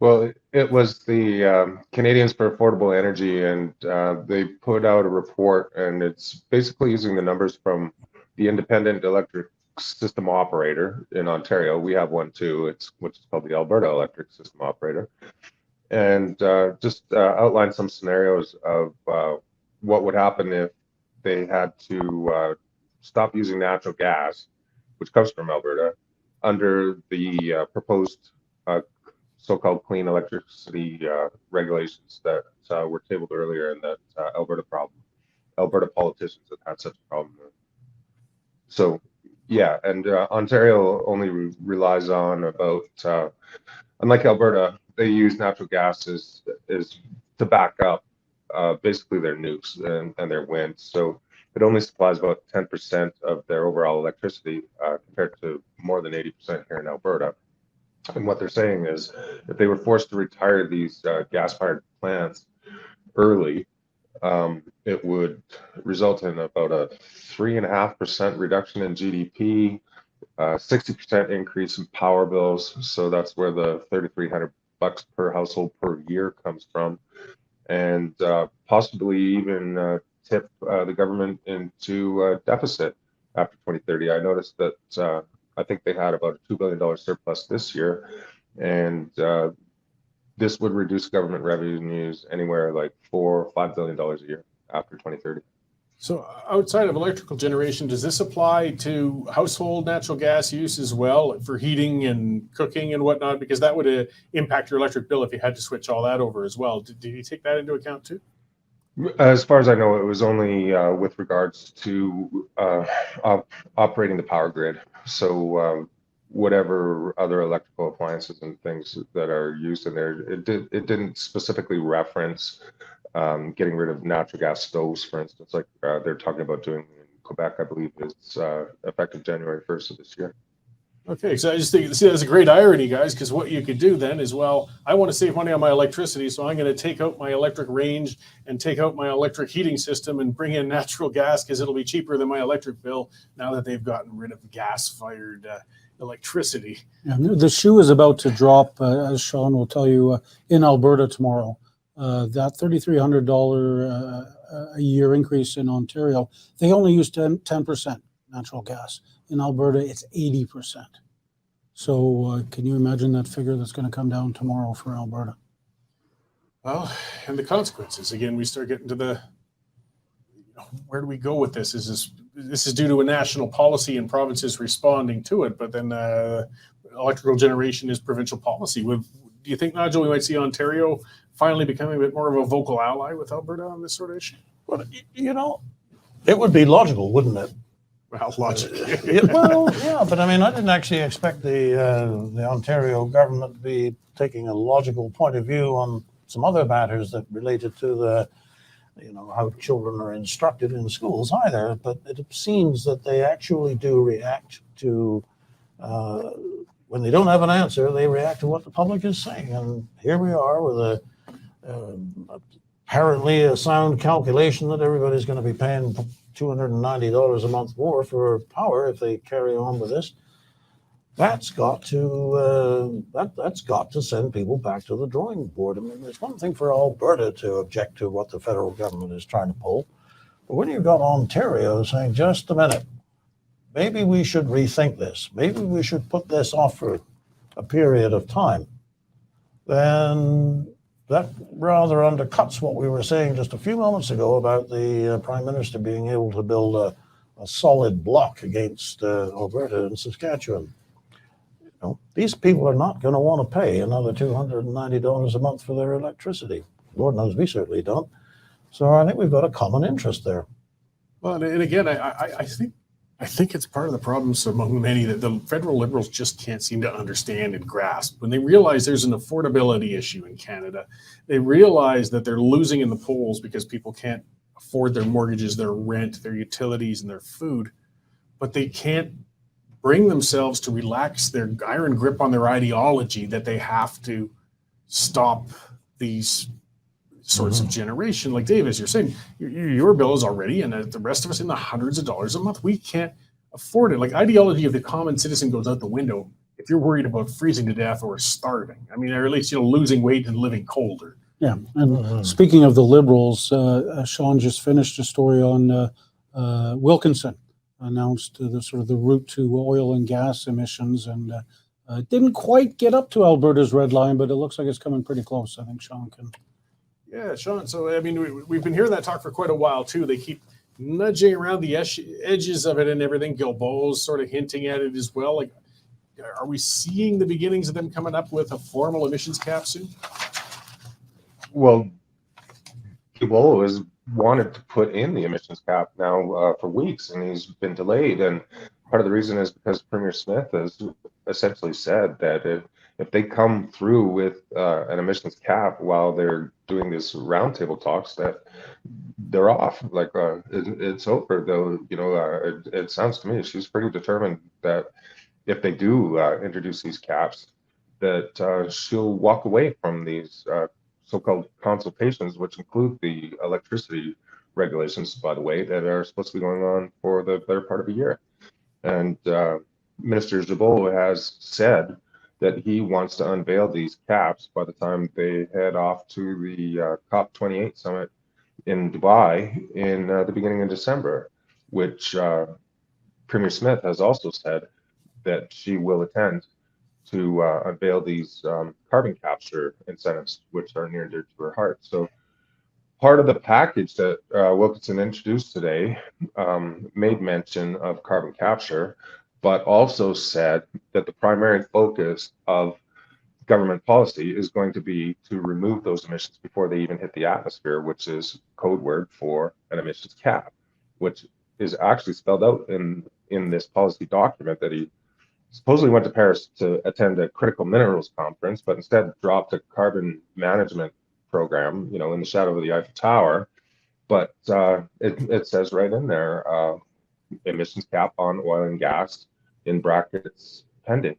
Well, it was the Canadians for Affordable Energy, and they put out a report, and it's basically using the numbers from the Independent Electric System Operator in Ontario. We have one too. It's which is called the Alberta Electric System Operator, and just outline some scenarios of what would happen if they had to stop using natural gas, which comes from Alberta, under the proposed so-called clean electricity regulations that were tabled earlier, and that Alberta politicians have had such a problem with. So, yeah, and Ontario only relies on about, unlike Alberta, they use natural gas as to back up basically their nukes and their wind. So it only supplies about 10% of their overall electricity compared to more than 80% here in Alberta. And what they're saying is, if they were forced to retire these gas-fired plants early, it would result in about a 3.5% reduction in GDP, 60% increase in power bills. So that's where the $3,300 per household per year comes from, and possibly even tip the government into a deficit after 2030. I noticed that I think they had about a $2 billion surplus this year, and this would reduce government revenues anywhere like $4 or $5 billion a year after 2030. So outside of electrical generation, does this apply to household natural gas use as well for heating and cooking and whatnot? Because that would impact your electric bill if you had to switch all that over as well. Did you take that into account too? As far as I know, it was only with regards to operating the power grid. So whatever other electrical appliances and things that are used in there, it didn't specifically reference getting rid of natural gas stoves, for instance, like they're talking about doing in Quebec. I believe it's effective January 1st of this year. Okay, so I just think that's a great irony, guys, because what you could do then is, well, I want to save money on my electricity, so I'm going to take out my electric range and take out my electric heating system and bring in natural gas because it'll be cheaper than my electric bill now that they've gotten rid of gas-fired electricity. Yeah, the shoe is about to drop, as Sean will tell you, in Alberta tomorrow. That $3,300 a year increase in Ontario, they only use 10% natural gas. In Alberta, it's 80%. So can you imagine that figure that's going to come down tomorrow for Alberta? Well, and the consequences. Again, we start getting to the, where do we go with this? This is due to a national policy and provinces responding to it, but then electrical generation is provincial policy. Do you think, Nigel, we might see Ontario finally becoming a bit more of a vocal ally with Alberta on this sort of issue? Well, it would be logical, wouldn't it? Well, logically. Well, yeah, but I mean, I didn't actually expect the Ontario government to be taking a logical point of view on some other matters that related to the, how children are instructed in schools either. But it seems that they actually do react to, when they don't have an answer, they react to what the public is saying. And here we are with apparently a sound calculation that everybody's going to be paying $290 a month more for power if they carry on with this. That's got to send people back to the drawing board. I mean, it's one thing for Alberta to object to what the federal government is trying to pull, but when you've got Ontario saying, just a minute, maybe we should rethink this, maybe we should put this off for a period of time, then that rather undercuts what we were saying just a few moments ago about the Prime Minister being able to build a solid block against Alberta and Saskatchewan. These people are not going to want to pay another $290 a month for their electricity. Lord knows we certainly don't. So I think we've got a common interest there. Well, and again, I think it's part of the problems among many that the federal Liberals just can't seem to understand and grasp. When they realize there's an affordability issue in Canada, they realize that they're losing in the polls because people can't afford their mortgages, their rent, their utilities, and their food, but they can't bring themselves to relax their iron grip on their ideology that they have to stop these sorts of generation. Like Dave, as you're saying, your bill is already, and the rest of us, in the hundreds of dollars a month. We can't afford it. Like, ideology of the common citizen goes out the window if you're worried about freezing to death or starving, I mean, or at least, losing weight and living colder. Yeah, and Mhm. speaking of the Liberals, Sean just finished a story on Wilkinson announced the route to oil and gas emissions, and didn't quite get up to Alberta's red line, but it looks like it's coming pretty close. I think Sean can. Yeah, Sean. So, I mean, we've been hearing that talk for quite a while, too. They keep nudging around the edges of it and everything. Guilbeault's sort of hinting at it as well. Like, are we seeing the beginnings of them coming up with a formal emissions cap soon? Well, Guilbeault has wanted to put in the emissions cap now for weeks, and he's been delayed. And part of the reason is because Premier Smith has essentially said that if they come through with an emissions cap while they're doing this roundtable talks, that they're off. Like it's over. Though it sounds to me she's pretty determined that if they do introduce these caps, that she'll walk away from these so-called consultations, which include the electricity regulations, by the way, that are supposed to be going on for the better part of a year. And Minister Guilbeault has said that he wants to unveil these caps by the time they head off to the COP28 summit in Dubai in the beginning of December, which Premier Smith has also said that she will attend to unveil these carbon capture incentives, which are near and dear to her heart. So part of the package that Wilkinson introduced today made mention of carbon capture, but also said that the primary focus of government policy is going to be to remove those emissions before they even hit the atmosphere, which is code word for an emissions cap, which is actually spelled out in this policy document that he supposedly went to Paris to attend a critical minerals conference, but instead dropped a carbon management program, in the shadow of the Eiffel Tower. But it says right in there, emissions cap on oil and gas, in brackets, pending.